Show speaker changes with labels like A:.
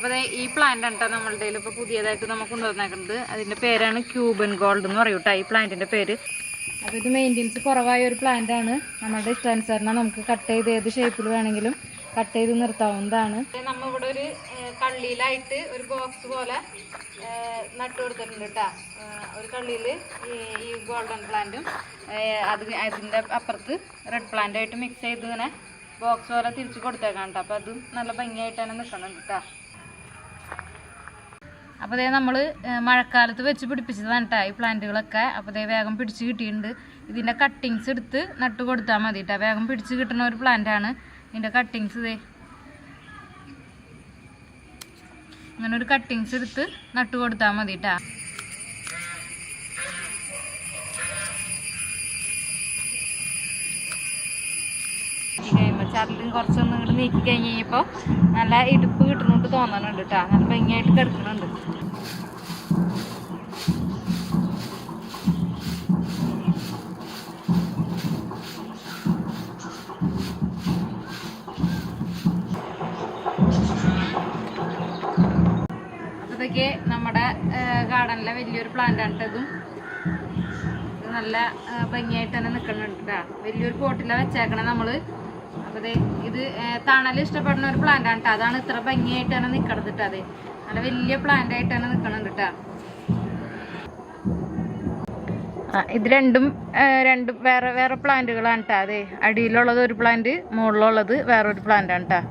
A: അപ്പോൾ ഈ പ്ലാന്റ് ആണ് കേട്ടോ നമ്മളുടെ ഇപ്പോൾ പുതിയതായിട്ട് നമുക്ക് കൊണ്ടുവന്നേക്കുന്നത്. അതിൻ്റെ പേരാണ് ക്യൂബൻ ഗോൾഡ് എന്ന് പറയും കേട്ടോ ഈ പ്ലാന്റിൻ്റെ പേര്. അപ്പോൾ ഇത് മെയിൻ്റെനൻസ് കുറവായ ഒരു പ്ലാന്റ് ആണ്. നമ്മളുടെ ഇഷ്ടാനുസരണം നമുക്ക് കട്ട് ചെയ്ത് ഏത് ഷേപ്പിൽ വേണമെങ്കിലും കട്ട് ചെയ്ത് നിർത്താവുന്നതാണ്. നമ്മളിവിടെ ഒരു കള്ളിയിലായിട്ട് ഒരു ബോക്സ് പോലെ നട്ടു കൊടുത്തിട്ടുണ്ട് കേട്ടോ. ഒരു കള്ളിയിൽ ഈ ഗോൾഡൻ പ്ലാന്റും അതിൻ്റെ അപ്പുറത്ത് റെഡ് പ്ലാന്റായിട്ട് മിക്സ് ചെയ്ത് ഇങ്ങനെ ബോക്സ് പോലെ തിരിച്ച് കൊടുത്തേക്കാം കേട്ടോ. അപ്പോൾ അതും നല്ല ഭംഗിയായിട്ട് തന്നെ നിൽക്കുന്നുണ്ട് കേട്ടോ. അപ്പോൾ അതേ നമ്മൾ മഴക്കാലത്ത് വെച്ച് പിടിപ്പിച്ചതാണ് കേട്ടോ ഈ പ്ലാന്റുകളൊക്കെ. അപ്പോൾ അതേ വേഗം പിടിച്ച് കിട്ടിയിട്ടുണ്ട്. ഇതിൻ്റെ കട്ടിങ്സ് എടുത്ത് നട്ട് കൊടുത്താൽ മതി കേട്ടോ. വേഗം പിടിച്ച് കിട്ടുന്ന ഒരു പ്ലാന്റാണ്. ഇതിൻ്റെ കട്ടിങ്സ് ഇതേ ഇങ്ങനെ ഒരു കട്ടിങ്സ് എടുത്ത് നട്ട് കൊടുത്താൽ മതി കേട്ടോ. ചരലും കുറച്ചൊന്നും ഇങ്ങോട്ട് നീക്കി കഴിഞ്ഞ് കഴിഞ്ഞപ്പോൾ നല്ല ഇടുപ്പ് കിട്ടുന്നുണ്ട് തോന്നുന്നുണ്ട് കേട്ടോ. നല്ല ഭംഗിയായിട്ട് കിടക്കുന്നുണ്ട്. അപ്പോഴത്തേക്ക് നമ്മുടെ ഗാർഡനിലെ വലിയൊരു പ്ലാന്റ് ആണ് ഇതും. ഇത് നല്ല ഭംഗിയായിട്ട് തന്നെ നിൽക്കുന്നുണ്ട് കേട്ടോ. വലിയൊരു പോട്ടിലാണ് വെച്ചേക്കണേ നമ്മൾ. അപ്പോൾ ഇത് തണൽ ഇഷ്ടപ്പെടുന്ന ഒരു പ്ലാന്റ് ആണ് കേട്ടോ. അതാണ് ഇത്ര ഭംഗിയായിട്ട് തന്നെ നിൽക്കണത് കേട്ടോ. അതെ നല്ല വലിയ പ്ലാന്റ് ആയിട്ട് തന്നെ നിൽക്കണുണ്ട് കേട്ടോ. ഇത് രണ്ടും വേറെ വേറെ പ്ലാന്റുകളാണ് കേട്ടോ. അതെ അടിയിലുള്ളത് ഒരു പ്ലാന്റ്, മുകളിലുള്ളത് വേറൊരു പ്ലാന്റ് ആണ് കേട്ടോ.